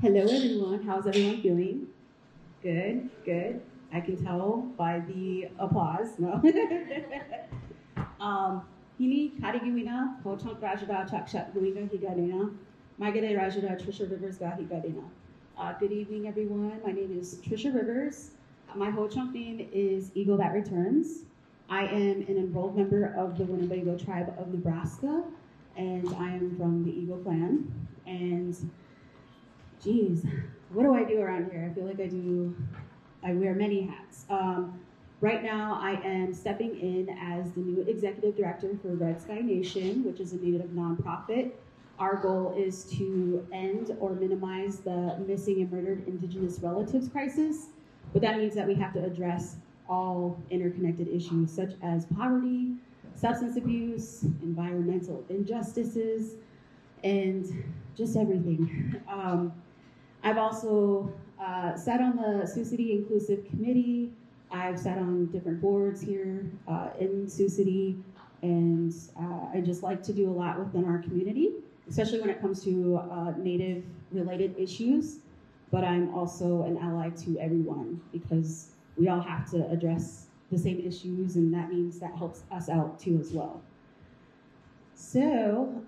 Hello, everyone. How's everyone feeling? Good, good. I can tell by the applause. No. Hini karigiwina, hochunk rajada chakshat guiga higadena. Magade rajada Trisha Rivers ga higadena. Good evening, everyone. My name is Trisha Rivers. My Ho-Chunk name is Eagle That Returns. I am an enrolled member of the Winnebago tribe of Nebraska, and I am from the Eagle clan. And geez, what do I do around here? I feel like I wear many hats. Right now, I am stepping in as the new executive director for Red Sky Nation, which is a Native nonprofit. Our goal is to end or minimize the missing and murdered Indigenous relatives crisis, but that means that we have to address all interconnected issues such as poverty, substance abuse, environmental injustices, and just everything. I've also sat on the Sioux City Inclusive Committee. I've sat on different boards here in Sioux City, and I just like to do a lot within our community, especially when it comes to Native-related issues. But I'm also an ally to everyone because we all have to address the same issues, and that means that helps us out too as well. So,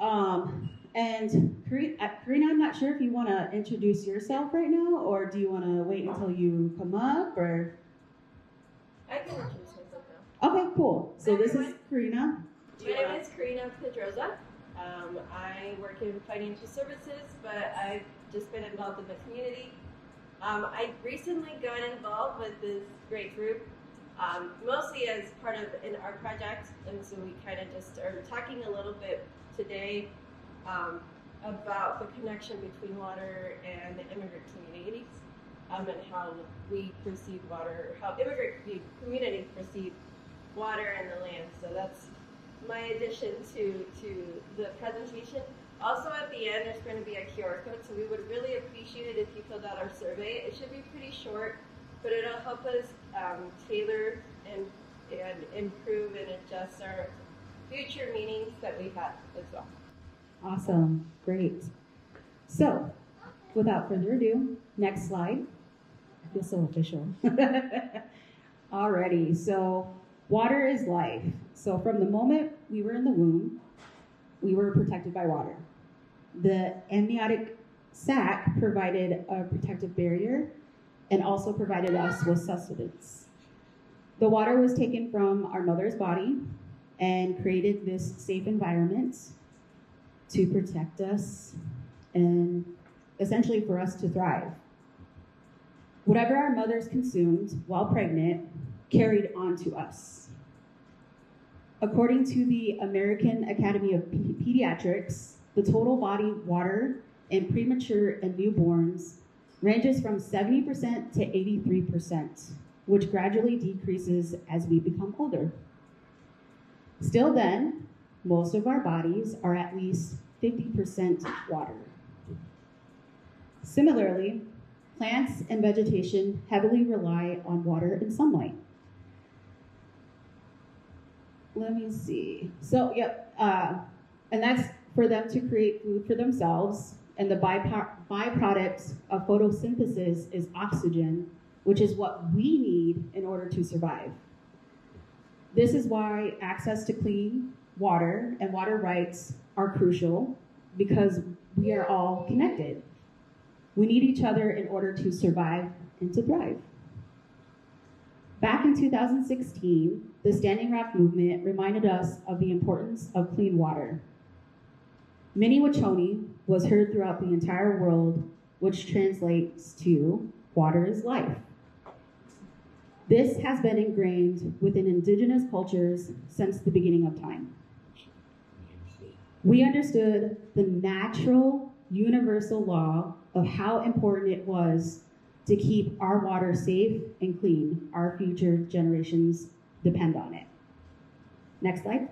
and Karina, I'm not sure if you want to introduce yourself right now, or do you want to wait until you come up, or? I can introduce myself now. Okay, cool. So this is Karina. My name is Karina Pedroza. I work in financial services, but I've just been involved in the community. I recently got involved with this great group, mostly as part of our project, and so we kind of just are talking a little bit today about the connection between water and the immigrant communities, and how we perceive water, how immigrant communities perceive water and the land. So that's my addition to the presentation. Also at the end, there's going to be a QR code, so we would really appreciate it if you filled out our survey. It should be pretty short, but it'll help us tailor and improve and adjust our future meetings that we have as well. Awesome, great. So, without further ado, next slide. I feel so official. Alrighty, so water is life. So from the moment we were in the womb, we were protected by water. The amniotic sac provided a protective barrier and also provided us with sustenance. The water was taken from our mother's body and created this safe environment to protect us and essentially for us to thrive. Whatever our mothers consumed while pregnant carried on to us. According to the American Academy of Pediatrics, the total body water in premature and newborns ranges from 70% to 83%, which gradually decreases as we become older. Still then, most of our bodies are at least 50% water. Similarly, plants and vegetation heavily rely on water and sunlight. Let me see. So, and that's for them to create food for themselves, and the byproduct of photosynthesis is oxygen, which is what we need in order to survive. This is why access to clean water and water rights are crucial, because we are all connected. We need each other in order to survive and to thrive. Back in 2016, the Standing Rock movement reminded us of the importance of clean water. Mini Wachoni was heard throughout the entire world, which translates to water is life. This has been ingrained within Indigenous cultures since the beginning of time. We understood the natural, universal law of how important it was to keep our water safe and clean. Our future generations depend on it. Next slide.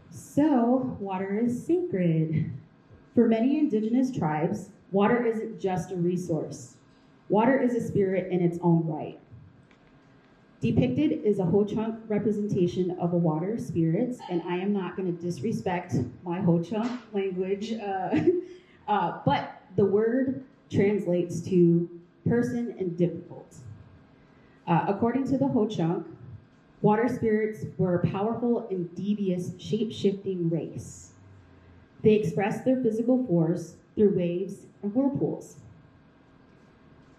So, water is sacred. For many Indigenous tribes, water isn't just a resource. Water is a spirit in its own right. Depicted is a Ho-Chunk representation of a water spirit, and I am not going to disrespect my Ho-Chunk language, but the word translates to person and difficult. According to the Ho-Chunk, water spirits were a powerful and devious shape-shifting race. They expressed their physical force through waves and whirlpools.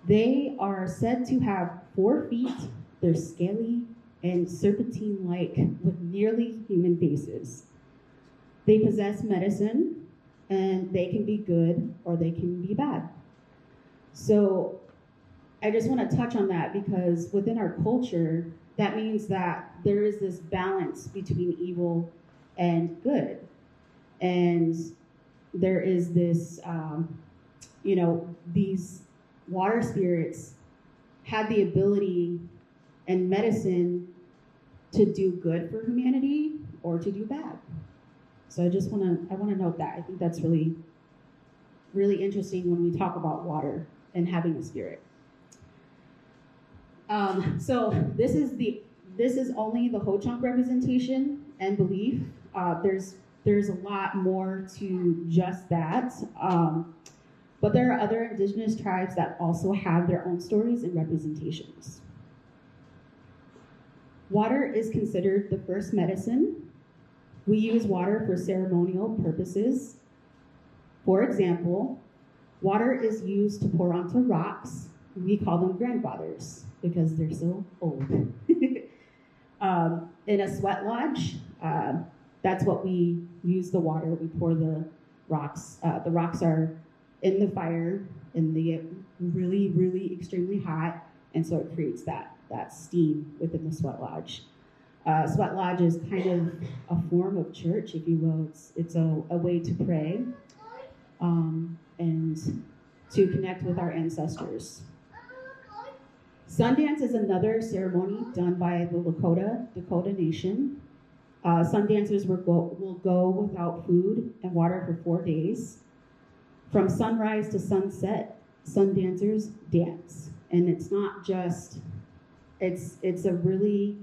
They are said to have 4 feet. They're scaly and serpentine-like with nearly human faces. They possess medicine, and they can be good or they can be bad. So I just want to touch on that because within our culture, that means that there is this balance between evil and good. And there is this, these water spirits had the ability and medicine to do good for humanity or to do bad. So I want to note that. I think that's really, really interesting when we talk about water and having a spirit. So this is only the Ho-Chunk representation and belief. There's a lot more to just that. But there are other indigenous tribes that also have their own stories and representations. Water is considered the first medicine. We use water for ceremonial purposes. For example, water is used to pour onto rocks. We call them grandfathers because they're so old. In a sweat lodge, that's what we use the water. We pour the rocks. The rocks are in the fire and they get really, really extremely hot. And so it creates that steam within the sweat lodge. Sweat lodge is kind of a form of church, if you will. It's a way to pray and to connect with our ancestors. Sundance is another ceremony done by the Dakota Nation. Sundancers will go without food and water for 4 days. From sunrise to sunset, sundancers dance. And it's not just, it's a really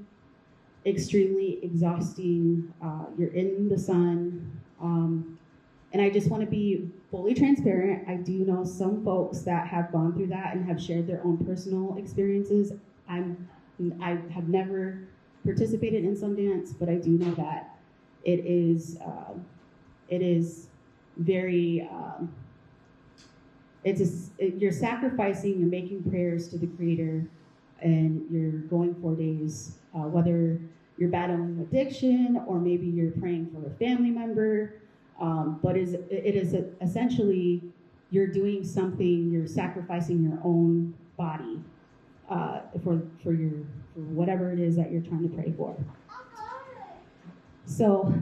extremely exhausting, you're in the sun. And I just want to be fully transparent. I do know some folks that have gone through that and have shared their own personal experiences. I have never participated in Sundance, but I do know that it is very, you're sacrificing, you're making prayers to the Creator, and you're going 4 days, whether you're battling addiction or maybe you're praying for a family member, but it is essentially you're doing something, you're sacrificing your own body for whatever it is that you're trying to pray for. So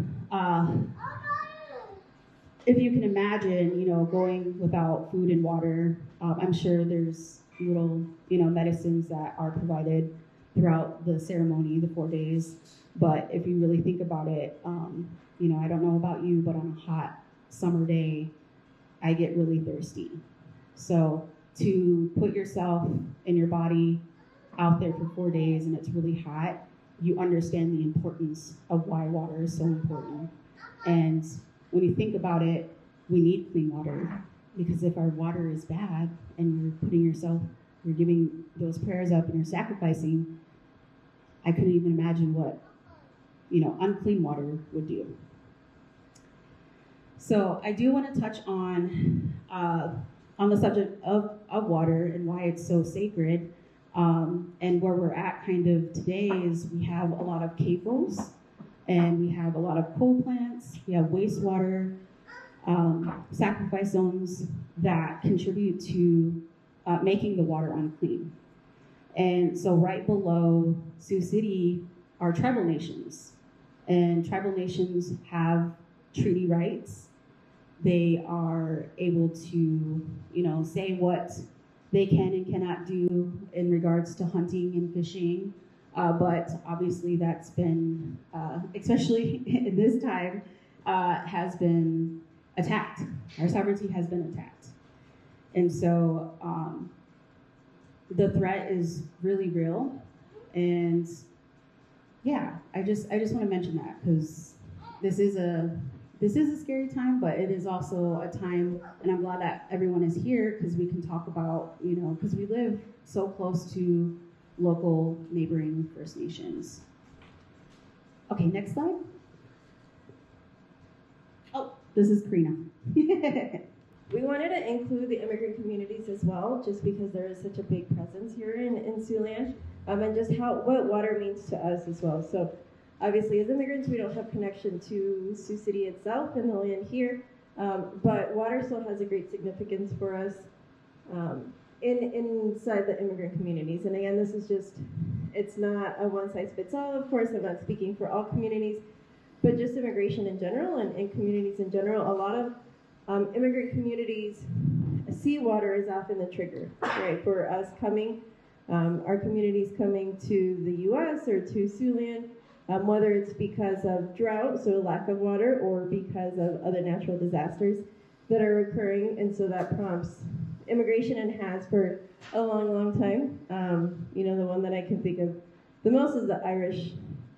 if you can imagine, going without food and water, I'm sure there's little, medicines that are provided throughout the ceremony, the 4 days. But if you really think about it, I don't know about you, but on a hot summer day, I get really thirsty. So to put yourself and your body out there for 4 days and it's really hot, you understand the importance of why water is so important. And when you think about it, we need clean water, because if our water is bad and you're giving those prayers up and you're sacrificing, I couldn't even imagine what, unclean water would do. So I do want to touch on the subject of water and why it's so sacred. And where we're at kind of today is we have a lot of CAFOs, and we have a lot of coal plants, we have wastewater, sacrifice zones that contribute to making the water unclean. And so right below Sioux City are tribal nations. And tribal nations have treaty rights. They are able to, say what they can and cannot do in regards to hunting and fishing. But obviously that's been, especially in this time, has been attacked. Our sovereignty has been attacked. And so the threat is really real. And yeah, I just want to mention that because this is a scary time, but it is also a time, and I'm glad that everyone is here because we can talk about, because we live so close to local neighboring First Nations. Okay, next slide. Oh, this is Karina. We wanted to include the immigrant communities as well, just because there is such a big presence here in Siouxland, and just what water means to us as well. So obviously as immigrants, we don't have connection to Sioux City itself and the land here, but water still has a great significance for us inside the immigrant communities. And again, this is just, it's not a one-size-fits-all, of course. I'm not speaking for all communities, but just immigration in general and communities in general. A lot of immigrant communities see water as often the trigger, right, for us coming, our communities coming to the U.S. or to Siouxland, whether it's because of drought, so lack of water, or because of other natural disasters that are occurring, and so that prompts immigration and has for a long, long time. The one that I can think of the most is the Irish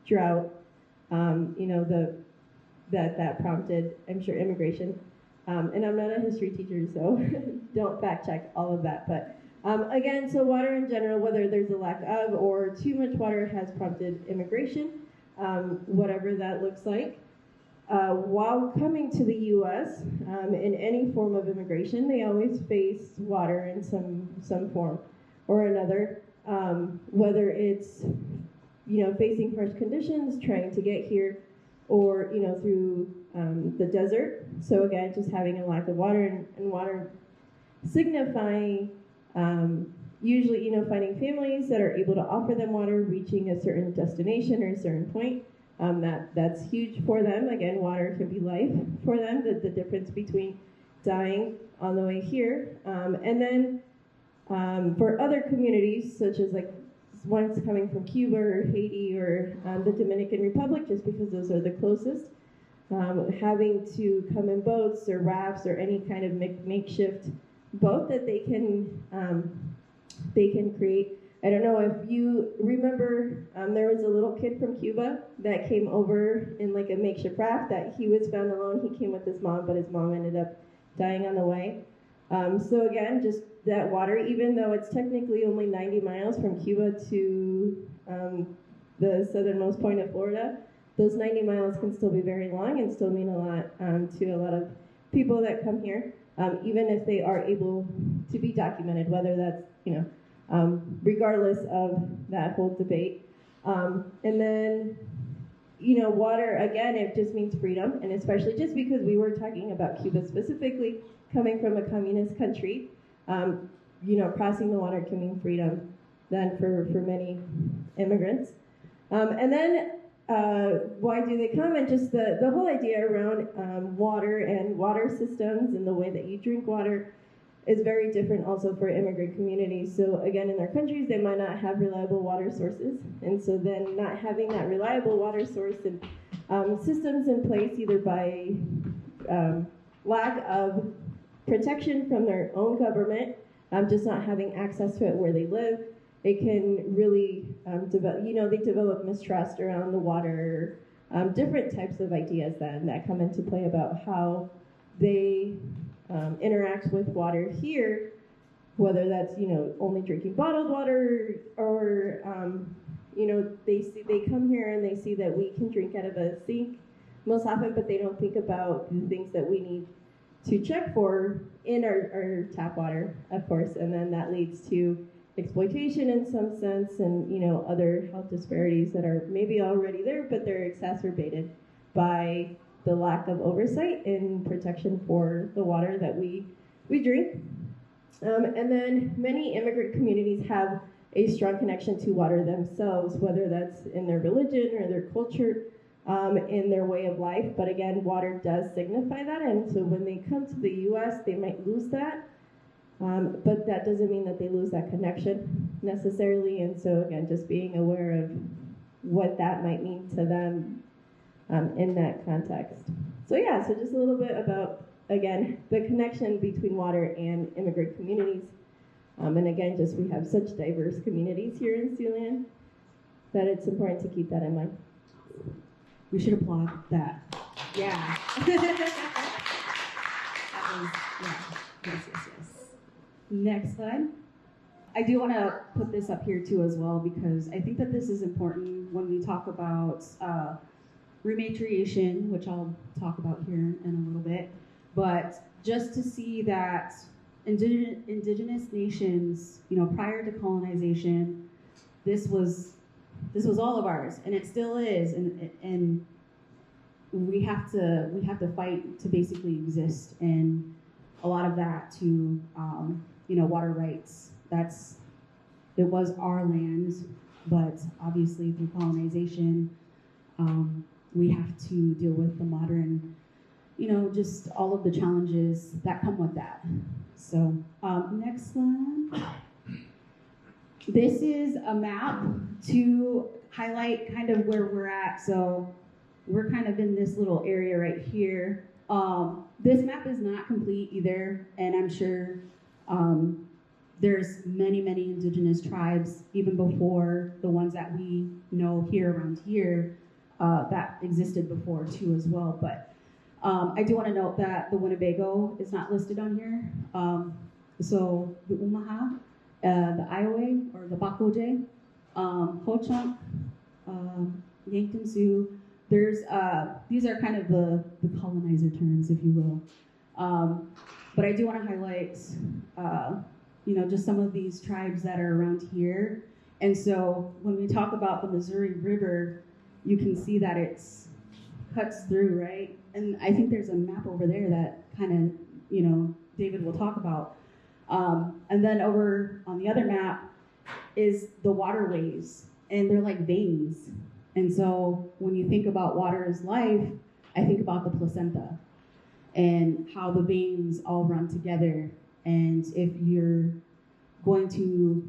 drought, that prompted, I'm sure, immigration. And I'm not a history teacher, so don't fact check all of that. But again, so water in general, whether there's a lack of or too much water, has prompted immigration, whatever that looks like. While coming to the U.S., in any form of immigration, they always face water in some form or another, whether it's facing harsh conditions, trying to get here, or through the desert. So again, just having a lack of water, and water signifying usually finding families that are able to offer them water, reaching a certain destination or a certain point. That's huge for them. Again, water can be life for them. The difference between dying on the way here, and then for other communities, such as like ones coming from Cuba or Haiti or the Dominican Republic, just because those are the closest, having to come in boats or rafts or any kind of makeshift boat that they can create. I don't know if you remember, there was a little kid from Cuba that came over in like a makeshift raft that he was found alone. He came with his mom, but his mom ended up dying on the way. So again, just that water, even though it's technically only 90 miles from Cuba to the southernmost point of Florida, those 90 miles can still be very long and still mean a lot to a lot of people that come here, even if they are able to be documented, whether that's, regardless of that whole debate. And then, water, again, it just means freedom, and especially just because we were talking about Cuba specifically, coming from a communist country, crossing the water can mean freedom then for many immigrants. And then why do they come? And just the whole idea around water and water systems and the way that you drink water is very different also for immigrant communities. So again, in their countries, they might not have reliable water sources. And so then not having that reliable water source and systems in place, either by lack of protection from their own government, just not having access to it where they live, it can really they develop mistrust around the water, different types of ideas then that come into play about how they interact with water here, whether that's only drinking bottled water or they come here and they see that we can drink out of a sink most often, but they don't think about the things that we need to check for in our tap water, of course, and then that leads to exploitation in some sense, and other health disparities that are maybe already there, but they're exacerbated by the lack of oversight and protection for the water that we drink. And then many immigrant communities have a strong connection to water themselves, whether that's in their religion or their culture, in their way of life. But again, water does signify that, and so when they come to the U.S., they might lose that. But that doesn't mean that they lose that connection necessarily. And so again, just being aware of what that might mean to them in that context. So yeah, so just a little bit about, again, the connection between water and immigrant communities. And again, just we have such diverse communities here in Siouxland. that it's important to keep that in mind. We should applaud that. Yeah. That was, yeah. Yes. Next slide. I do want to put this up here too as well, because I think that this is important when we talk about rematriation, which I'll talk about here in a little bit, but just to see that indigenous nations, prior to colonization, this was all of ours, and it still is, and we have to fight to basically exist, and a lot of that to water rights. It was our land, but obviously through colonization, we have to deal with the modern, just all of the challenges that come with that. So next slide. This is a map to highlight kind of where we're at. So we're kind of in this little area right here. This map is not complete either, and I'm sure there's many indigenous tribes, even before the ones that we know here around here, that existed before too as well. But I do want to note that the Winnebago is not listed on here. So the Umaha, the Iowa or the Bakoje, Ho-Chunk, Yankton Sioux. These are kind of the colonizer terms, if you will. But I do want to highlight, just some of these tribes that are around here. And so when we talk about the Missouri River, you can see that it's cuts through, right? And I think there's a map over there that kind of, David will talk about. And then over on the other map is the waterways, and they're like veins. And so when you think about water as life, I think about the placenta and how the veins all run together. And if you're going to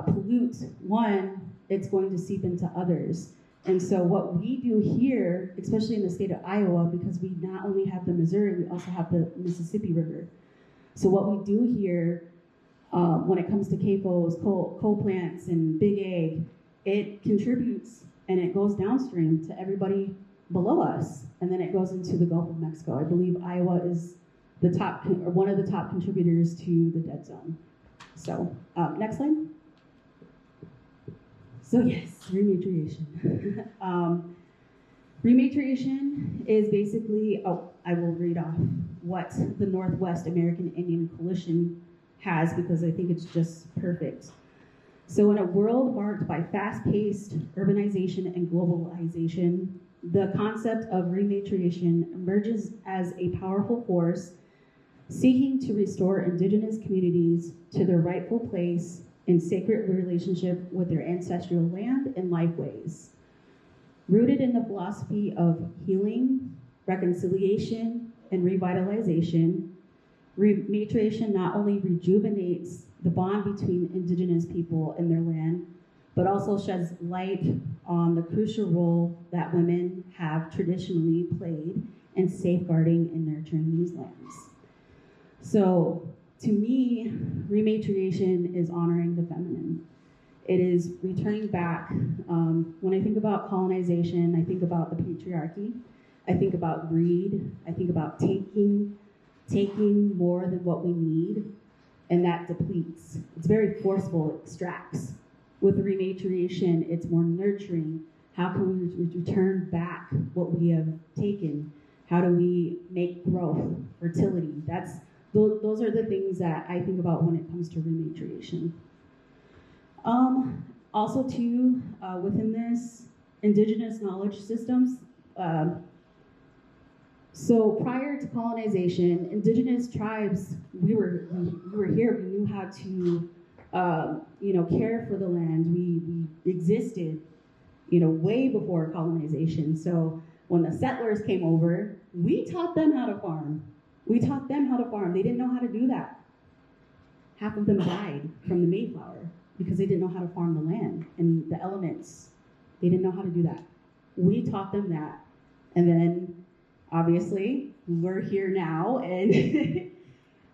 pollute one, it's going to seep into others. And so what we do here, especially in the state of Iowa, because we not only have the Missouri, we also have the Mississippi River. So what we do here, when it comes to CAFOs, coal plants, and big ag, it contributes and it goes downstream to everybody below us, and then it goes into the Gulf of Mexico. I believe Iowa is the top, or one of the top contributors to the dead zone. So next slide. So yes, rematriation. Rematriation is basically, I will read off what the Northwest American Indian Coalition has, because I think it's just perfect. So in a world marked by fast-paced urbanization and globalization, the concept of rematriation emerges as a powerful force seeking to restore indigenous communities to their rightful place in sacred relationship with their ancestral land and lifeways. Rooted in the philosophy of healing, reconciliation, and revitalization, rematriation not only rejuvenates the bond between indigenous people and their land, but also sheds light on the crucial role that women have traditionally played in safeguarding and nurturing these lands. So, to me, rematriation is honoring the feminine. It is returning back. When I think about colonization, I think about the patriarchy. I think about greed. I think about taking more than what we need, and that depletes. It's very forceful, it extracts. With rematriation, it's more nurturing. How can we return back what we have taken? How do we make growth, fertility? Those are the things that I think about when it comes to rematriation. Also too, within this, indigenous knowledge systems. So prior to colonization, indigenous tribes, we were here. We knew how to, care for the land. We existed, way before colonization. So when the settlers came over, we taught them how to farm. They didn't know how to do that. Half of them died from the Mayflower because they didn't know how to farm the land and the elements. They didn't know how to do that. We taught them that. And then, obviously, we're here now, and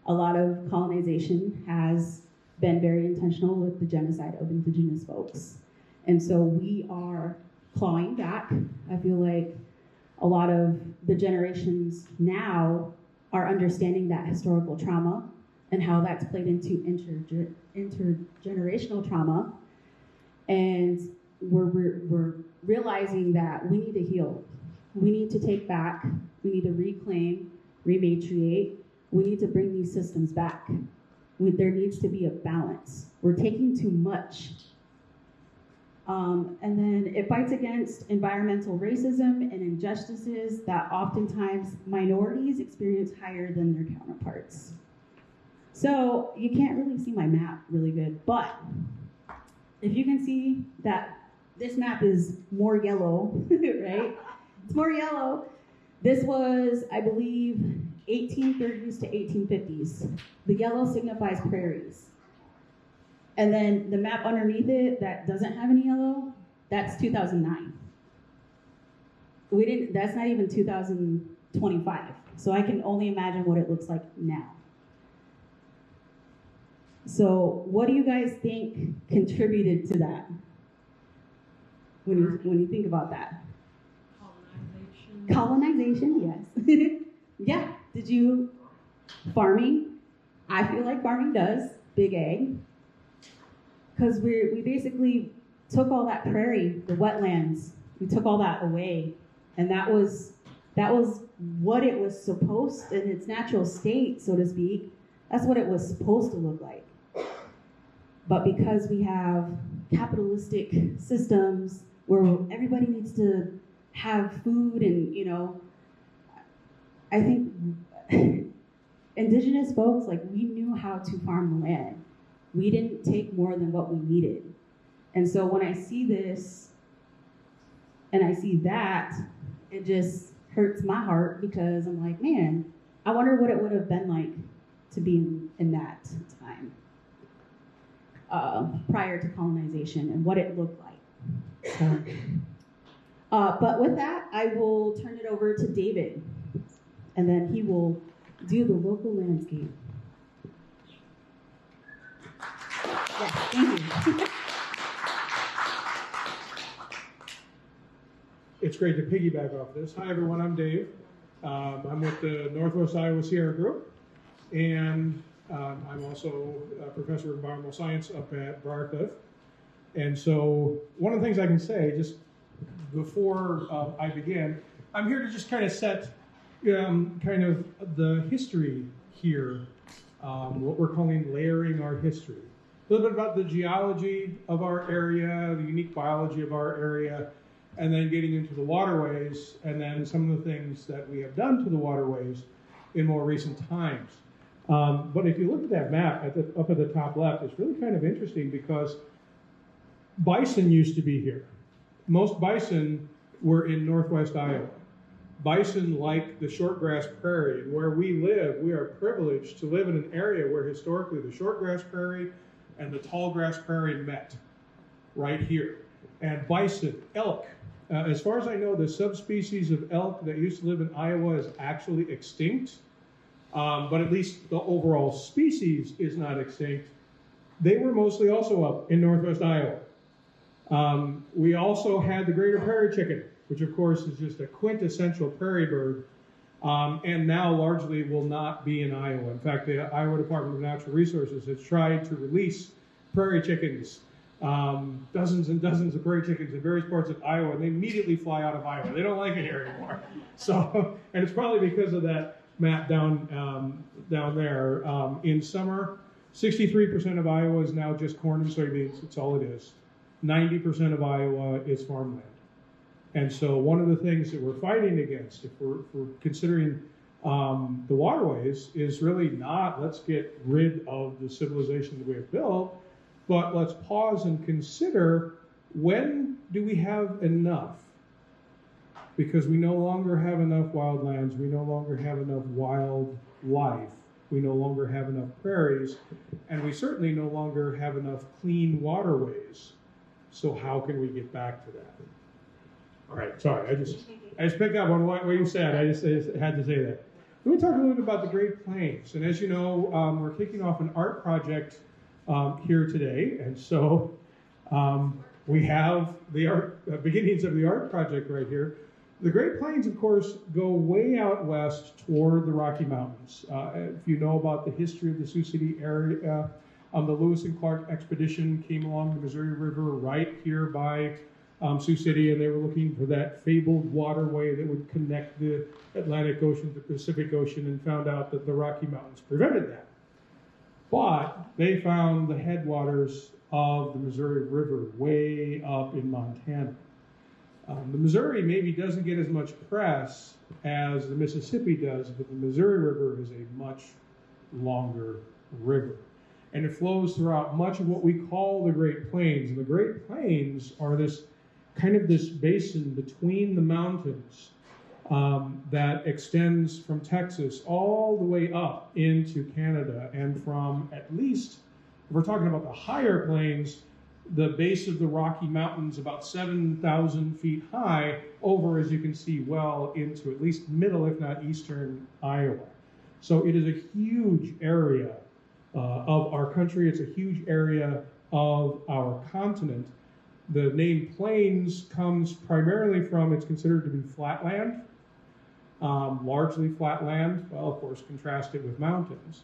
a lot of colonization has been very intentional with the genocide of indigenous folks. And so we are clawing back. I feel like a lot of the generations now are understanding that historical trauma and how that's played into intergenerational trauma. And we're realizing that we need to heal. We need to take back. We need to reclaim, rematriate. We need to bring these systems back. There needs to be a balance. We're taking too much. And then it fights against environmental racism and injustices that oftentimes minorities experience higher than their counterparts. So you can't really see my map really good, but if you can see that this map is more yellow, right? It's more yellow. This was, I believe, 1830s to 1850s. The yellow signifies prairies. And then the map underneath it that doesn't have any yellow, that's 2009. That's not even 2025. So I can only imagine what it looks like now. So what do you guys think contributed to that? When you think about that? Colonization, yes. Yeah, farming? I feel like farming does, big ag. Because we basically took all that prairie, the wetlands, we took all that away. And that was what it was supposed, in its natural state, so to speak, that's what it was supposed to look like. But because we have capitalistic systems where everybody needs to have food and, I think Indigenous folks, we knew how to farm the land. We didn't take more than what we needed. And so when I see this and I see that, it just hurts my heart because I'm like, man, I wonder what it would have been like to be in that time prior to colonization and what it looked like. So, but with that, I will turn it over to David, and then he will do the local landscape. Yes, thank you. It's great to piggyback off this. Hi, everyone. I'm Dave. I'm with the Northwest Iowa Sierra Group, and I'm also a professor of environmental science up at Briarcliff. And so one of the things I can say, just before I begin, I'm here to just kind of set kind of the history here, what we're calling layering our history. A little bit about the geology of our area, the unique biology of our area, and then getting into the waterways, and then some of the things that we have done to the waterways in more recent times. But if you look at that map up at the top left, it's really kind of interesting because bison used to be here. Most bison were in northwest Iowa. Bison like the shortgrass prairie, and where we live, we are privileged to live in an area where historically the shortgrass prairie and the tallgrass prairie met, right here. And bison, elk, as far as I know, the subspecies of elk that used to live in Iowa is actually extinct, but at least the overall species is not extinct. They were mostly also up in northwest Iowa. We also had the greater prairie chicken, which of course is just a quintessential prairie bird, and now largely will not be in Iowa. In fact, the Iowa Department of Natural Resources has tried to release prairie chickens, dozens and dozens of prairie chickens in various parts of Iowa, and they immediately fly out of Iowa. They don't like it here anymore. So, and it's probably because of that map down there. In summer, 63% of Iowa is now just corn and soybeans. That's all it is. 90% of Iowa is farmland. And so one of the things that we're fighting against, if we're considering the waterways, is really not let's get rid of the civilization that we have built, but let's pause and consider, when do we have enough? Because we no longer have enough wildlands, we no longer have enough wildlife, we no longer have enough prairies, and we certainly no longer have enough clean waterways. So how can we get back to that? All right, sorry, I just picked up on what you said. I just had to say that. Let me talk a little bit about the Great Plains. And as you know, we're kicking off an art project here today. And so we have the art, beginnings of the art project right here. The Great Plains, of course, go way out west toward the Rocky Mountains. If you know about the history of the Sioux City area, the Lewis and Clark expedition came along the Missouri River right here by Sioux City, and they were looking for that fabled waterway that would connect the Atlantic Ocean to the Pacific Ocean, and found out that the Rocky Mountains prevented that. But they found the headwaters of the Missouri River way up in Montana. The Missouri maybe doesn't get as much press as the Mississippi does, but the Missouri River is a much longer river. And it flows throughout much of what we call the Great Plains. And the Great Plains are this kind of this basin between the mountains that extends from Texas all the way up into Canada, and from, at least, if we're talking about the higher plains, the base of the Rocky Mountains, about 7,000 feet high, over, as you can see, well into at least middle, if not eastern, Iowa. So it is a huge area of our country. It's a huge area of our continent. The name plains comes primarily from, it's considered to be flatland, largely flatland. Well, of course, contrast it with mountains.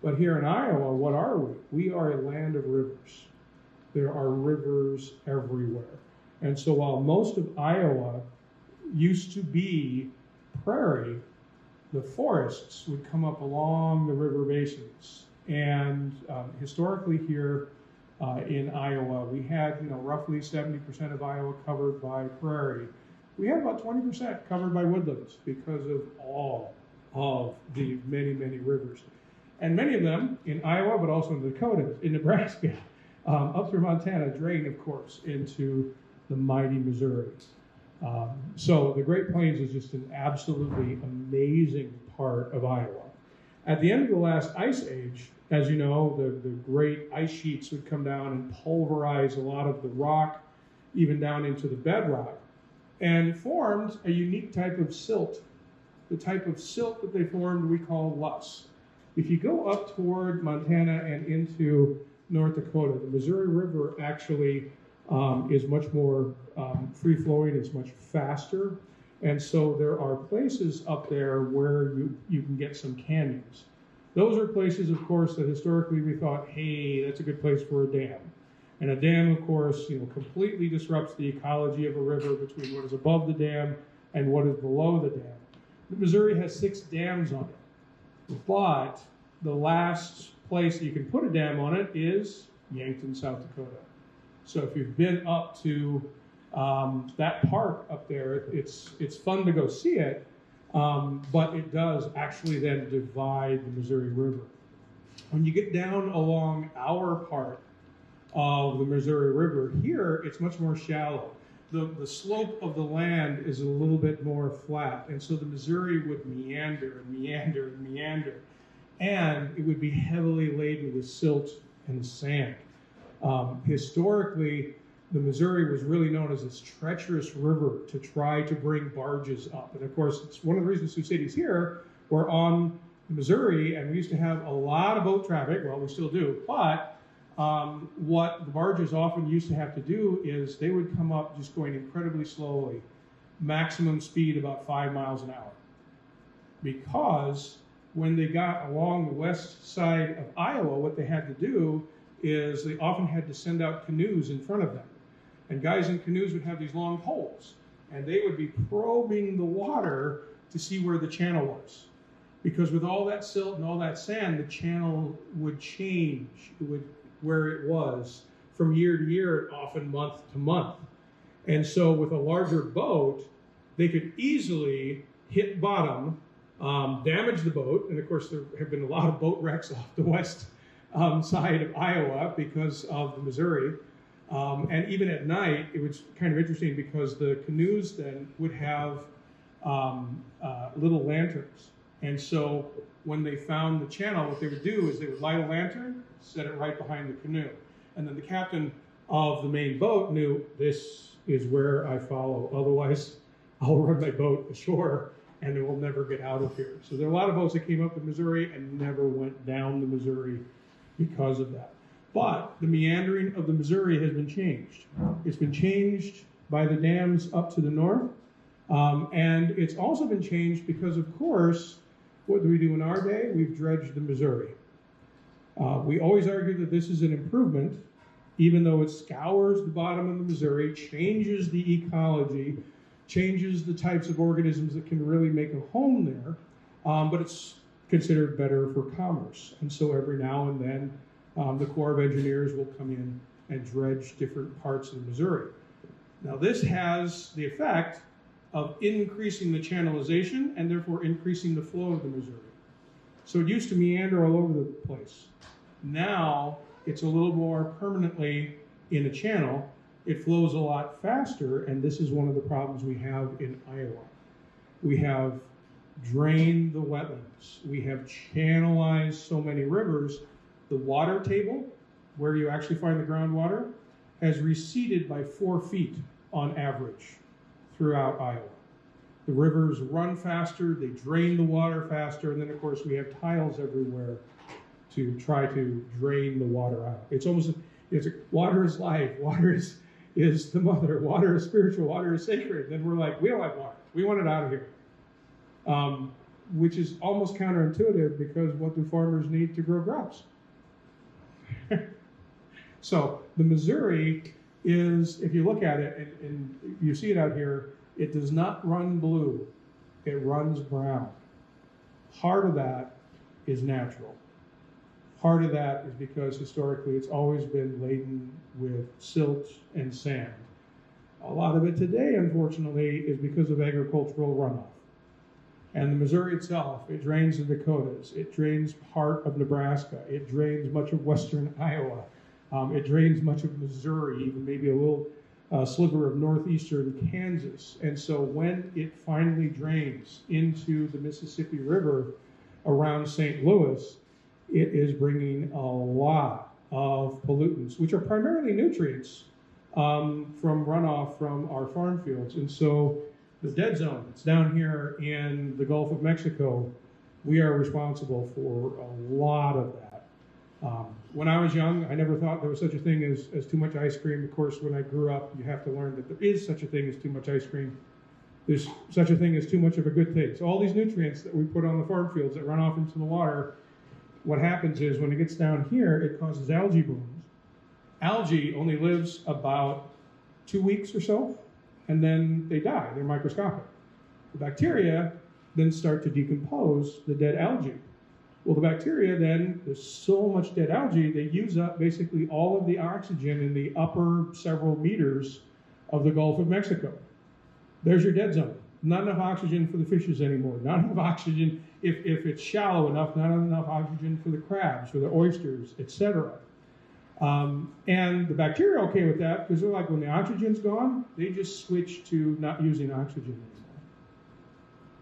But here in Iowa, what are we? We are a land of rivers. There are rivers everywhere. And so while most of Iowa used to be prairie, the forests would come up along the river basins. And historically here in Iowa, we had roughly 70% of Iowa covered by prairie. We had about 20% covered by woodlands because of all of the many, many rivers. And many of them in Iowa, but also in the Dakotas, in Nebraska, up through Montana, drain, of course, into the mighty Missouri. So the Great Plains is just an absolutely amazing part of Iowa. At the end of the last ice age, as you know, the great ice sheets would come down and pulverize a lot of the rock, even down into the bedrock, and formed a unique type of silt. The type of silt that they formed we call loess. If you go up toward Montana and into North Dakota, the Missouri River actually is much more free-flowing, it's much faster, and so there are places up there where you can get some canyons. Those are places, of course, that historically we thought, hey, that's a good place for a dam. And a dam, of course, completely disrupts the ecology of a river between what is above the dam and what is below the dam. The Missouri has 6 dams on it, but the last place you can put a dam on it is Yankton, South Dakota. So if you've been up to that park up there, it's fun to go see it, but it does actually then divide the Missouri River. When you get down along our part of the Missouri River, here it's much more shallow. The slope of the land is a little bit more flat, and so the Missouri would meander and meander and meander, and it would be heavily laden with silt and sand. Historically, the Missouri was really known as this treacherous river to try to bring barges up. And of course, it's one of the reasons Sioux City's here. We're on the Missouri, and we used to have a lot of boat traffic. Well, we still do. But what the barges often used to have to do is they would come up just going incredibly slowly, maximum speed about 5 miles an hour. Because when they got along the west side of Iowa, what they had to do is they often had to send out canoes in front of them. And guys in canoes would have these long poles, and they would be probing the water to see where the channel was. Because with all that silt and all that sand, the channel would change where it was from year to year, often month to month. And so with a larger boat, they could easily hit bottom, damage the boat, and of course there have been a lot of boat wrecks off the west side of Iowa because of the Missouri. And even at night, it was kind of interesting because the canoes then would have little lanterns. And so when they found the channel, what they would do is they would light a lantern, set it right behind the canoe. And then the captain of the main boat knew, this is where I follow. Otherwise, I'll run my boat ashore and it will never get out of here. So there are a lot of boats that came up the Missouri and never went down the Missouri because of that. But the meandering of the Missouri has been changed. It's been changed by the dams up to the north, and it's also been changed because, of course, what do we do in our day? We've dredged the Missouri. We always argue that this is an improvement, even though it scours the bottom of the Missouri, changes the ecology, changes the types of organisms that can really make a home there, but it's considered better for commerce. And so every now and then, the Corps of Engineers will come in and dredge different parts of the Missouri. Now this has the effect of increasing the channelization and therefore increasing the flow of the Missouri. So it used to meander all over the place. Now it's a little more permanently in a channel. It flows a lot faster, and this is one of the problems we have in Iowa. We have drained the wetlands. We have channelized so many rivers. The water table, where you actually find the groundwater, has receded by 4 feet on average throughout Iowa. The rivers run faster, they drain the water faster, and then of course we have tiles everywhere to try to drain the water out. It's almost, water is life, water is the mother, water is spiritual, water is sacred. Then we're like, we don't like water, we want it out of here. Which is almost counterintuitive, because what do farmers need to grow crops? So the Missouri is, if you look at it, and you see it out here, it does not run blue, it runs brown. Part of that is natural. Part of that is because historically it's always been laden with silt and sand. A lot of it today, unfortunately, is because of agricultural runoff. And the Missouri itself, it drains the Dakotas, it drains part of Nebraska, it drains much of western Iowa, it drains much of Missouri, even maybe a little sliver of northeastern Kansas. And so when it finally drains into the Mississippi River around St. Louis, it is bringing a lot of pollutants, which are primarily nutrients from runoff from our farm fields. And so the dead zone that's down here in the Gulf of Mexico, we are responsible for a lot of that. When I was young, I never thought there was such a thing as too much ice cream. Of course, when I grew up, you have to learn that there is such a thing as too much ice cream. There's such a thing as too much of a good thing. So all these nutrients that we put on the farm fields that run off into the water, what happens is when it gets down here, it causes algae blooms. Algae only lives about 2 weeks or so, and then they die. They're microscopic. The bacteria then start to decompose the dead algae. Well, the bacteria then, there's so much dead algae, they use up basically all of the oxygen in the upper several meters of the Gulf of Mexico. There's your dead zone. Not enough oxygen for the fishes anymore. Not enough oxygen, if it's shallow enough, not enough oxygen for the crabs, for the oysters, etc. And the bacteria are okay with that, because they're like, when the oxygen's gone, they just switch to not using oxygen anymore.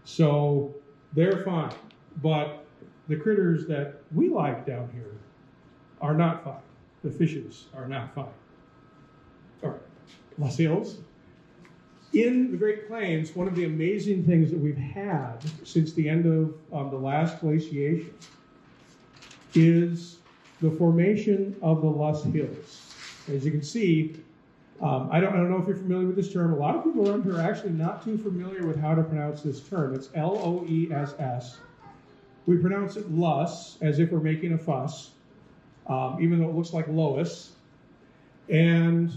So they're fine. But the critters that we like down here are not fine. The fishes are not fine. All right, Los Hills. In the Great Plains, one of the amazing things that we've had since the end of the last glaciation is the formation of the Los Hills. As you can see, I don't know if you're familiar with this term. A lot of people around here are actually not too familiar with how to pronounce this term. It's L-O-E-S-S. We pronounce it Lus, as if we're making a fuss, even though it looks like Lois. And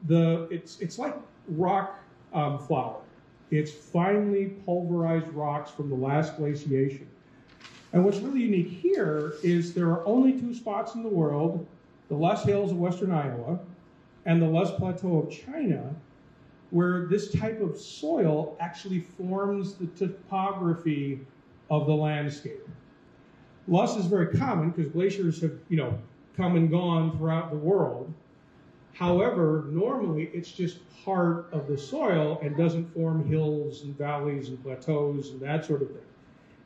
it's like rock flour. It's finely pulverized rocks from the last glaciation. And what's really unique here is there are only 2 spots in the world, the Loess Hills of western Iowa and the Loess Plateau of China, where this type of soil actually forms the topography of the landscape. Loess is very common because glaciers have, come and gone throughout the world. However, normally it's just part of the soil and doesn't form hills and valleys and plateaus and that sort of thing.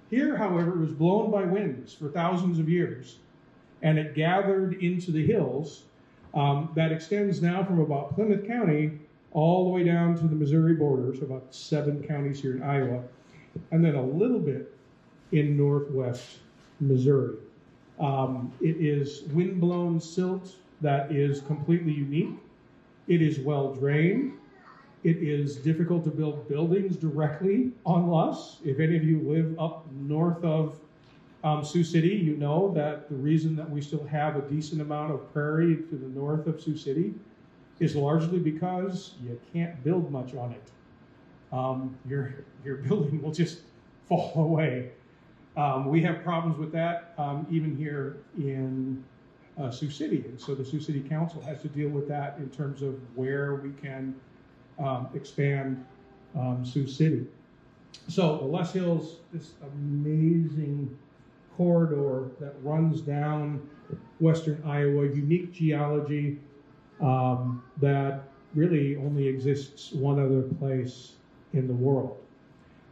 Here, however, it was blown by winds for thousands of years, and it gathered into the hills that extends now from about Plymouth County all the way down to the Missouri border, so about 7 counties here in Iowa, and then a little bit in northwest Missouri. It is wind-blown silt that is completely unique. It is well drained. It is difficult to build buildings directly on Luss. If any of you live up north of Sioux City, you know that the reason that we still have a decent amount of prairie to the north of Sioux City is largely because you can't build much on it. Your building will just fall away. We have problems with that even here in Sioux City, and so the Sioux City Council has to deal with that in terms of where we can expand Sioux City. So the Les Hills, this amazing corridor that runs down western Iowa, unique geology that really only exists one other place in the world.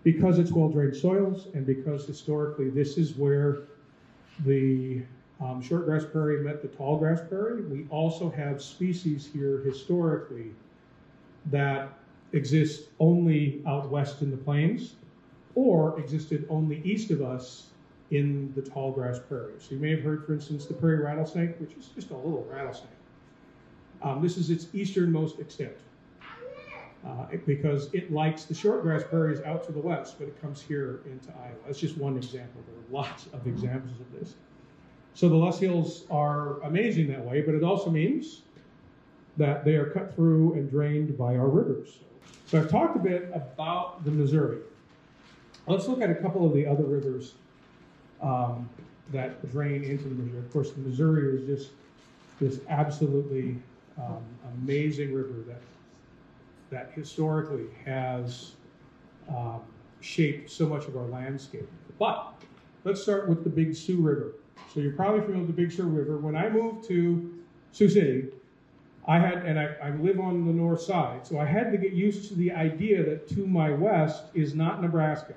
Because it's well-drained soils and because historically this is where the shortgrass prairie met the tallgrass prairie, we also have species here historically that exist only out west in the plains or existed only east of us in the tallgrass prairie. So you may have heard, for instance, the prairie rattlesnake, which is just a little rattlesnake. This is its easternmost extent because it likes the shortgrass prairies out to the west, but it comes here into Iowa. That's just one example. There are lots of examples of this. So the Les Hills are amazing that way, but it also means that they are cut through and drained by our rivers. So I've talked a bit about the Missouri. Let's look at a couple of the other rivers that drain into the Missouri. Of course, the Missouri is just this absolutely amazing river that historically has shaped so much of our landscape. But let's start with the Big Sioux River. So you're probably familiar with the Big Sioux River. When I moved to Sioux City, I live on the north side, so I had to get used to the idea that to my west is not Nebraska.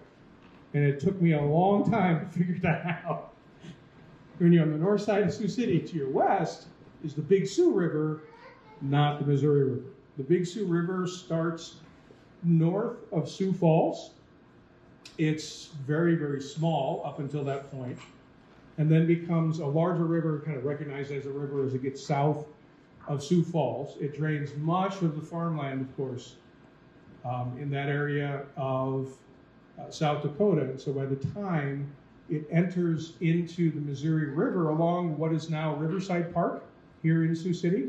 And it took me a long time to figure that out. When you're on the north side of Sioux City, to your west is the Big Sioux River, not the Missouri River. The Big Sioux River starts north of Sioux Falls. It's very, very small up until that point, and then becomes a larger river, kind of recognized as a river as it gets south of Sioux Falls. It drains much of the farmland, of course, in that area of South Dakota. And so by the time it enters into the Missouri River along what is now Riverside Park here in Sioux City,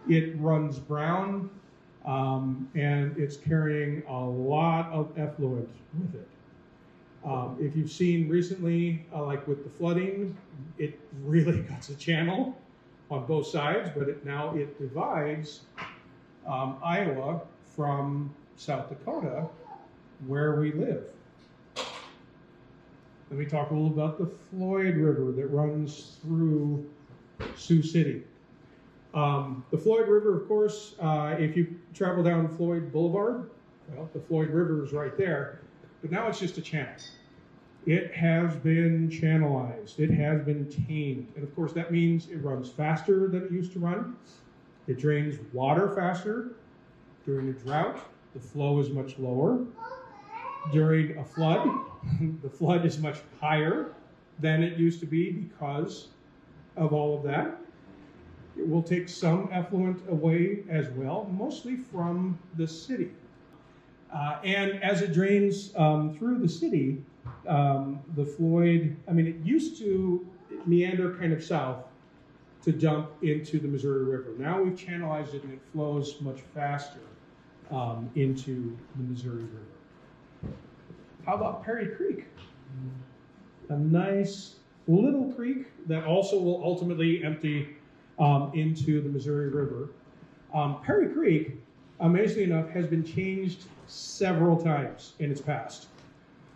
it runs brown and it's carrying a lot of effluent with it. If you've seen recently, like with the flooding, it really cuts a channel on both sides, but now it divides Iowa from South Dakota, where we live. Let me talk a little about the Floyd River that runs through Sioux City. The Floyd River, of course, if you travel down Floyd Boulevard, well, the Floyd River is right there, but now it's just a channel. It has been channelized. It has been tamed. And of course, that means it runs faster than it used to run. It drains water faster. During a drought, the flow is much lower. During a flood, the flood is much higher than it used to be because of all of that. It will take some effluent away as well, mostly from the city. And as it drains through the city, the Floyd, it used to meander kind of south to dump into the Missouri River. Now we've channelized it and it flows much faster into the Missouri River. How about Perry Creek? A nice little creek that also will ultimately empty into the Missouri River. Perry Creek, amazingly enough, has been changed several times in its past.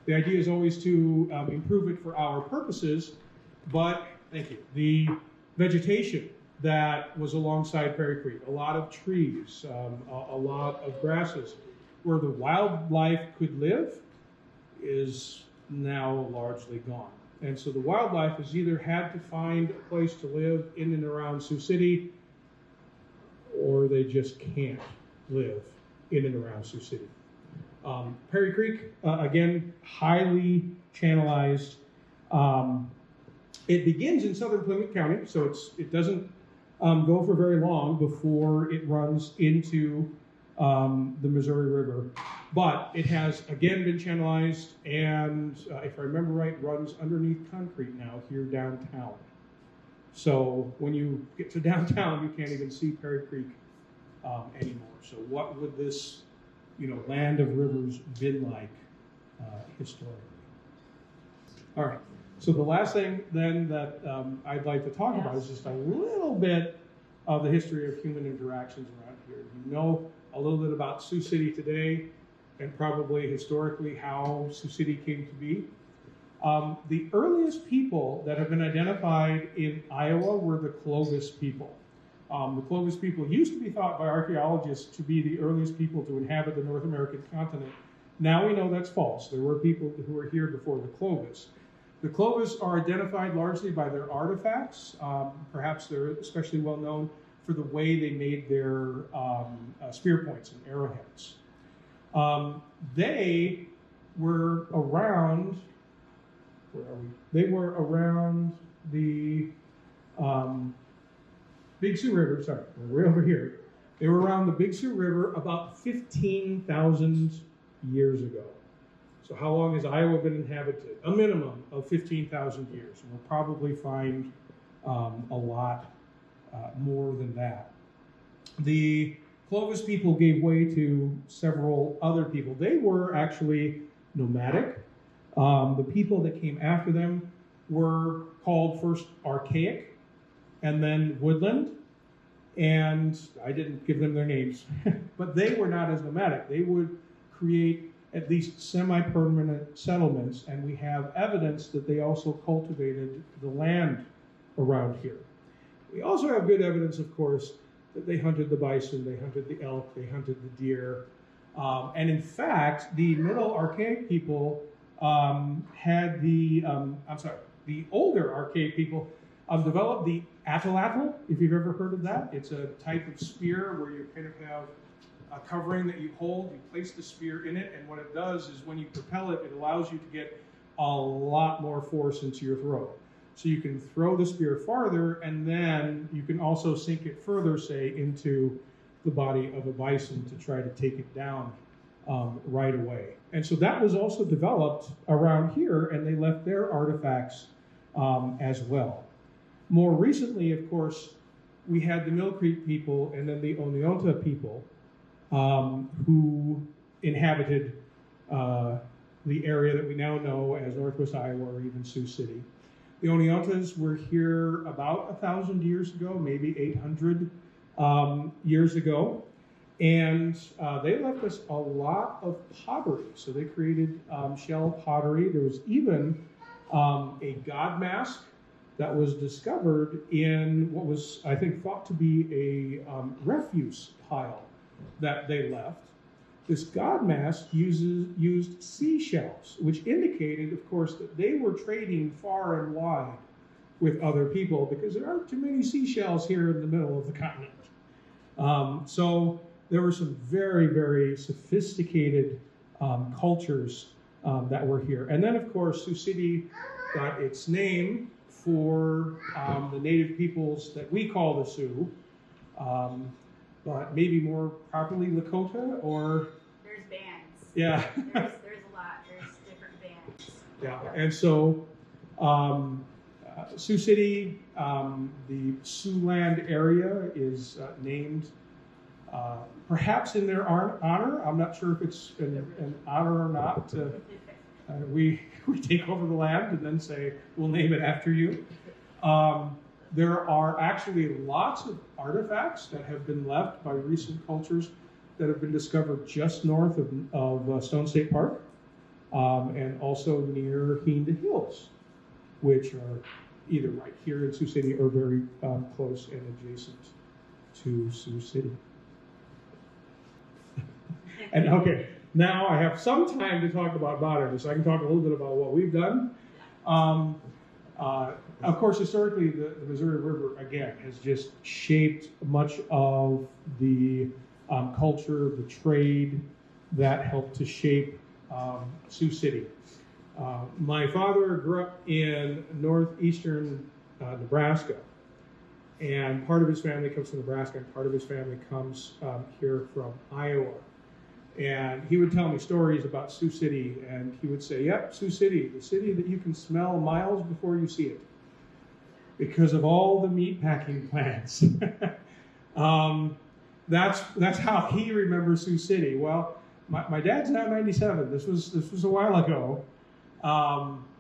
The idea is always to improve it for our purposes, but, thank you, the vegetation that was alongside Perry Creek, a lot of trees, a lot of grasses, where the wildlife could live is now largely gone. And so the wildlife has either had to find a place to live in and around Sioux City, or they just can't live in and around Sioux City. Perry Creek, again, highly channelized. It begins in southern Plymouth County, so it doesn't go for very long before it runs into the Missouri River. But it has again been channelized, and if I remember right, runs underneath concrete now here downtown. So when you get to downtown, you can't even see Perry Creek anymore. So what would this, land of rivers been like historically? All right. So the last thing then that I'd like to talk about is just a little bit of the history of human interactions around here. You know a little bit about Sioux City today, and probably historically how Sioux City came to be. The earliest people that have been identified in Iowa were the Clovis people. The Clovis people used to be thought by archaeologists to be the earliest people to inhabit the North American continent. Now we know that's false. There were people who were here before the Clovis. The Clovis are identified largely by their artifacts. Perhaps they're especially well known for the way they made their spear points and arrowheads. They were around, where are we? They were around the Big Sioux River, sorry, we're way over here. They were around the Big Sioux River about 15,000 years ago. So how long has Iowa been inhabited? A minimum of 15,000 years. And we'll probably find a lot more than that. The Clovis people gave way to several other people. They were actually nomadic. The people that came after them were called first archaic and then woodland. And I didn't give them their names, but they were not as nomadic. They would create at least semi-permanent settlements, and we have evidence that they also cultivated the land around here. We also have good evidence, of course, that they hunted the bison, they hunted the elk, they hunted the deer. And in fact, the Middle Archaic people had the older Archaic people developed the atlatl, if you've ever heard of that. It's a type of spear where you kind of have a covering that you hold, you place the spear in it, and what it does is when you propel it, it allows you to get a lot more force into your throw. So you can throw the spear farther, and then you can also sink it further, say, into the body of a bison to try to take it down right away. And so that was also developed around here, and they left their artifacts as well. More recently, of course, we had the Mill Creek people and then the Oneonta people who inhabited the area that we now know as Northwest Iowa or even Sioux City. The Oneontas were here about 1,000 years ago, maybe 800 years ago, and they left us a lot of pottery. So they created shell pottery. There was even a god mask that was discovered in what was, I think, thought to be a refuse pile that they left. This god mask used seashells, which indicated, of course, that they were trading far and wide with other people because there aren't too many seashells here in the middle of the continent. So there were some very, very sophisticated cultures that were here. And then, of course, Sioux City got its name for the native peoples that we call the Sioux, but maybe more properly Lakota or... There's bands. Yeah. There's a lot. There's different bands. Yeah, and so Sioux City, the Siouxland area is named perhaps in their honor. I'm not sure if it's an honor or not. We take over the land and then say, we'll name it after you. There are actually lots of artifacts that have been left by recent cultures that have been discovered just north of Stone State Park and also near Heenda Hills, which are either right here in Sioux City or very close and adjacent to Sioux City. And okay, now I have some time to talk about botany, so I can talk a little bit about what we've done. Of course, historically, the Missouri River, again, has just shaped much of the culture, the trade that helped to shape Sioux City. My father grew up in northeastern Nebraska, And part of his family comes from Nebraska, and part of his family comes here from Iowa. And he would tell me stories about Sioux City, and he would say, yep, Sioux City, the city that you can smell miles before you see it, because of all the meat packing plants. That's how he remembers Sioux City. Well, my dad's now 97. This was a while ago.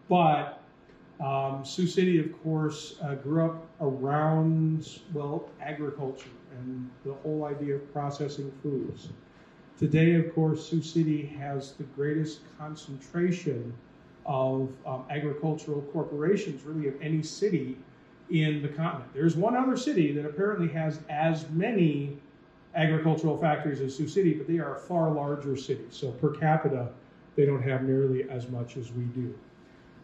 But Sioux City, of course, grew up around, well, agriculture and the whole idea of processing foods. Today, of course, Sioux City has the greatest concentration of agricultural corporations, really, of any city in the continent. There's one other city that apparently has as many agricultural factories as Sioux City, but they are a far larger city. So per capita, they don't have nearly as much as we do.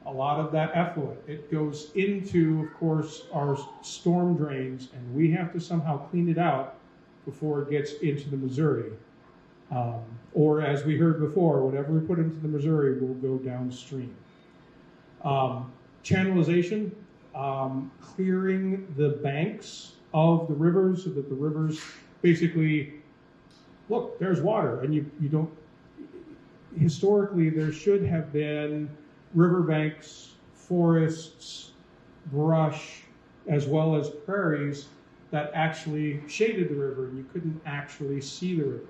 A lot of that effluent, it goes into, of course, our storm drains, and we have to somehow clean it out before it gets into the Missouri. Or as we heard before, whatever we put into the Missouri will go downstream. Channelization, clearing the banks of the rivers so that the rivers basically, look, there's water, and you don't, historically there should have been riverbanks, forests, brush, as well as prairies that actually shaded the river, and you couldn't actually see the river.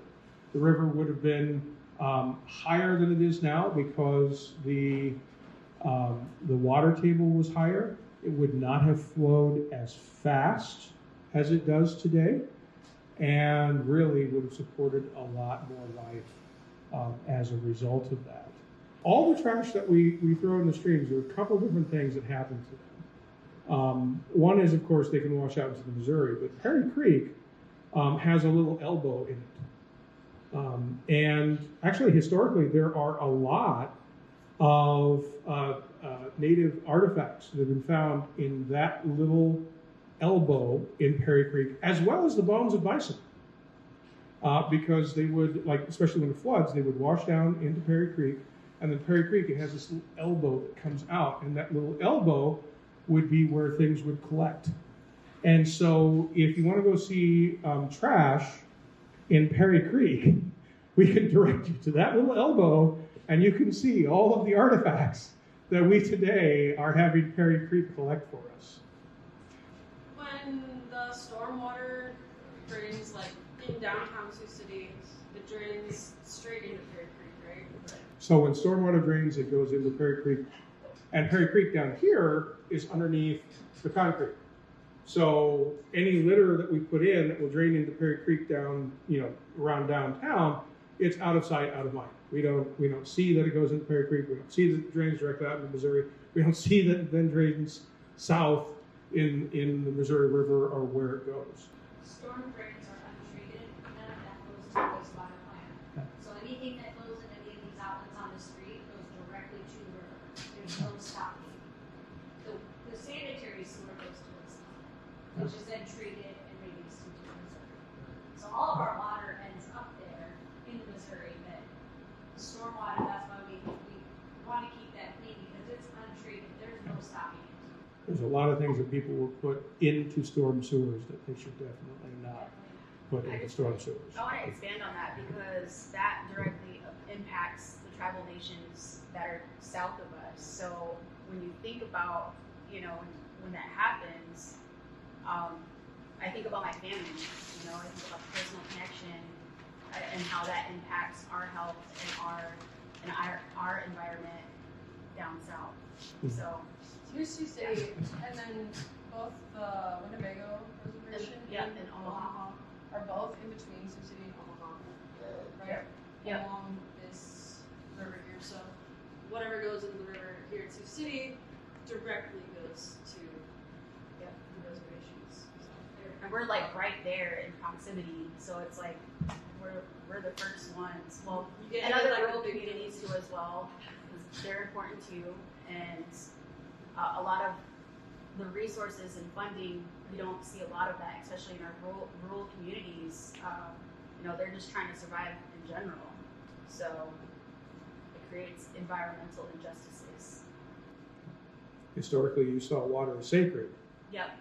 The river would have been higher than it is now because the water table was higher. It would not have flowed as fast as it does today, and really would have supported a lot more life as a result of that. All the trash that we throw in the streams, there are a couple different things that happen to them. One is, of course, they can wash out into the Missouri, but Perry Creek has a little elbow in it. And actually, historically, there are a lot of native artifacts that have been found in that little elbow in Perry Creek, as well as the bones of bison. Because they would, like, especially when it floods, they would wash down into Perry Creek, and then Perry Creek, it has this little elbow that comes out, and that little elbow would be where things would collect. And so if you want to go see trash in Perry Creek, we can direct you to that little elbow, and you can see all of the artifacts that we today are having Perry Creek collect for us. When the stormwater drains, like in downtown Sioux City, it drains straight into Perry Creek, right? So when stormwater drains, it goes into Perry Creek, and Perry Creek down here is underneath the concrete. So any litter that we put in that will drain into Perry Creek down, around downtown, it's out of sight, out of mind. We don't see that it goes into Perry Creek. We don't see that it drains directly out into Missouri. We don't see that it then drains south in the Missouri River or where it goes. Storm drains are untreated, none of that goes to the wastewater plant. So anything that goes in any of these outlets on the street goes directly to the river. There's no stopping. The sanitary sewer goes to us, which is then treated and released into the Missouri. So all of our water ends up there in the Missouri, but stormwater, that's why we want to keep that clean, because it's untreated. There's no stopping it. There's a lot of things that people will put into storm sewers that they should definitely not put into storm sewers. I want to expand on that because that directly impacts the tribal nations that are south of us. So when you think about, when that happens, I think about my family, I think about the personal connection and how that impacts our health and our environment down south. So Here's Sioux City, and then both the Winnebago Reservation and Omaha are both in between Sioux City and Omaha, right? Yep. Along this river here. So whatever goes into the river here in Sioux City directly goes to the reservations. So and we're like right there in proximity, so it's like we're the first ones. Well, you get and other like rural the big communities too as well, because they're important too, and a lot of the resources and funding, we don't see a lot of that, especially in our rural communities. They're just trying to survive in general, so it creates environmental injustices. Historically, you saw water as sacred. Yep.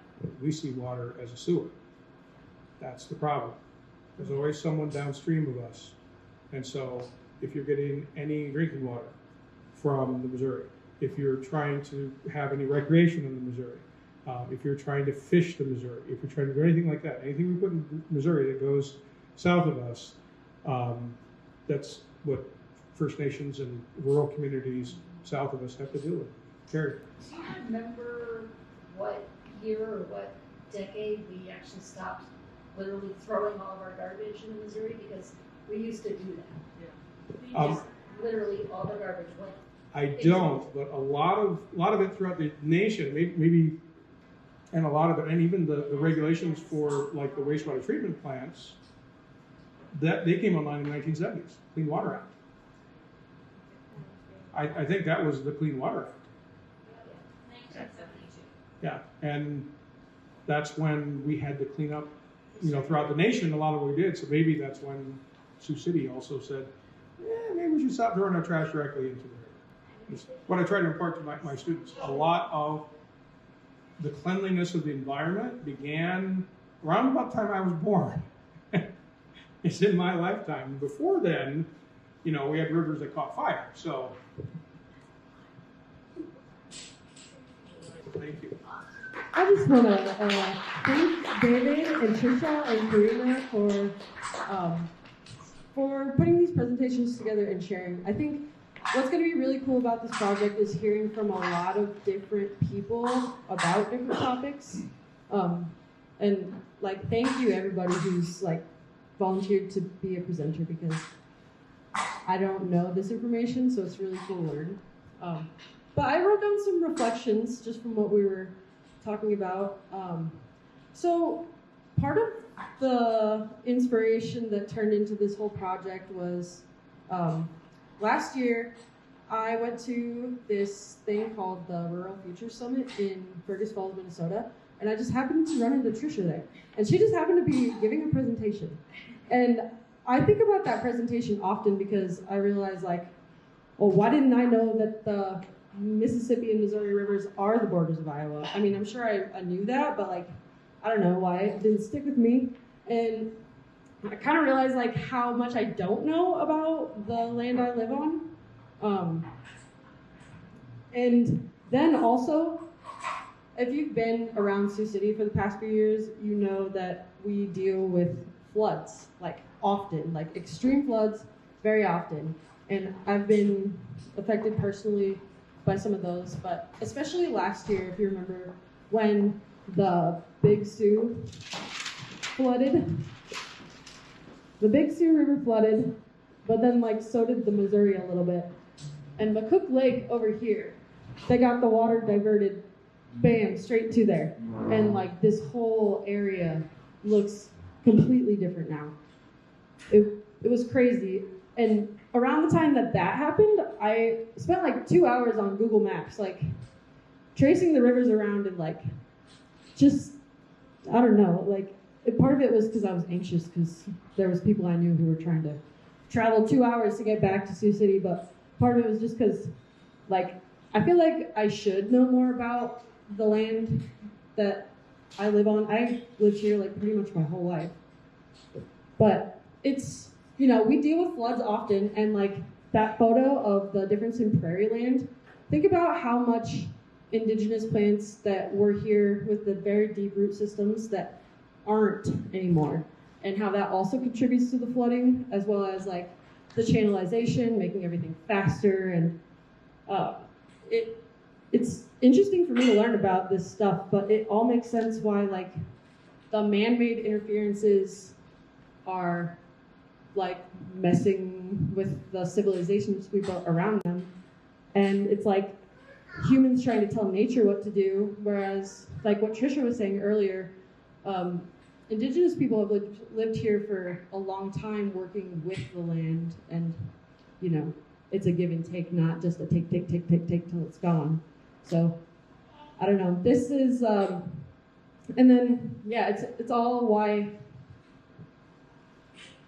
We see water as a sewer. That's the problem. There's always someone downstream of us. And so if you're getting any drinking water from the Missouri, if you're trying to have any recreation in the Missouri, if you're trying to fish the Missouri, if you're trying to do anything like that, anything we put in Missouri that goes south of us, that's what First Nations and rural communities south of us have to deal with. Carrie? Do you remember what year or what decade we actually stopped literally throwing all of our garbage in the Missouri? Because we used to do that. Literally all the garbage went. I don't, but a lot of it throughout the nation, maybe, and a lot of it, and even the regulations for like the wastewater treatment plants, that they came online in the 1970s, Clean Water Act. I think that was the Clean Water Act. 1972. Yeah, and that's when we had to clean up, throughout the nation, a lot of what we did. So maybe that's when Sioux City also said, maybe we should stop throwing our trash directly into the river. It's what I try to impart to my students. A lot of the cleanliness of the environment began around about the time I was born. It's in my lifetime. Before then, we had rivers that caught fire. So, thank you. I just want to thank David and Trisha and Karina for putting these presentations together and sharing. I think what's going to be really cool about this project is hearing from a lot of different people about different topics. And thank you everybody who's volunteered to be a presenter, because I don't know this information, so it's really cool to learn. But I wrote down some reflections just from what we were talking about. So part of the inspiration that turned into this whole project was last year I went to this thing called the Rural Future Summit in Fergus Falls, Minnesota, and I just happened to run into Trisha there. And she just happened to be giving a presentation. And I think about that presentation often because I realize why didn't I know that the Mississippi and Missouri rivers are the borders of Iowa? I mean, I'm sure I knew that, but I don't know why it didn't stick with me. And I kind of realized how much I don't know about the land I live on. And then also, if you've been around Sioux City for the past few years, you know that we deal with floods, often, extreme floods, very often. And I've been affected personally by some of those, but especially last year, if you remember, when the Big Sioux flooded. The Big Sioux River flooded, but then so did the Missouri a little bit. And McCook Lake over here, they got the water diverted, bam, straight to there. And this whole area looks completely different now. It was crazy. And around the time that happened, I spent 2 hours on Google Maps, tracing the rivers around and just, I don't know, part of it was because I was anxious because there was people I knew who were trying to travel 2 hours to get back to Sioux City, but part of it was just because, I feel like I should know more about the land that I live on. I lived here pretty much my whole life. But it's, we deal with floods often, and that photo of the difference in prairie land, think about how much indigenous plants that were here with the very deep root systems that aren't anymore, and how that also contributes to the flooding, as well as the channelization, making everything faster. And it's interesting for me to learn about this stuff, but it all makes sense why the man-made interferences are messing with the civilizations we built around them. And it's humans trying to tell nature what to do, whereas what Trisha was saying earlier, indigenous people have lived here for a long time working with the land, and it's a give and take, not just a take till it's gone. So I don't know, this is and then it's all why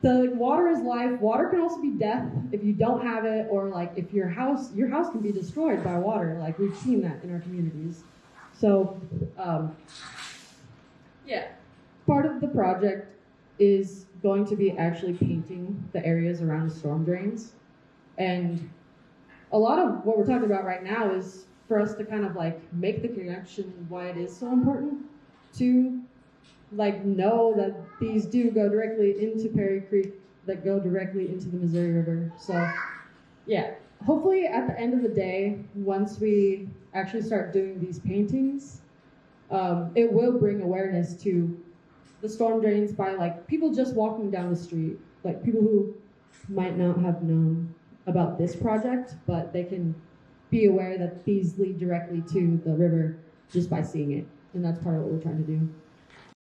the water is life. Water can also be death if you don't have it, or if your house can be destroyed by water. We've seen that in our communities. So part of the project is going to be actually painting the areas around the storm drains. And a lot of what we're talking about right now is for us to kind of like make the connection why it is so important to like know that these do go directly into Perry Creek, that go directly into the Missouri River. So yeah, hopefully at the end of the day, once we actually start doing these paintings, it will bring awareness to the storm drains by like people just walking down the street, like people who might not have known about this project, but they can be aware that these lead directly to the river just by seeing it. And that's part of what we're trying to do.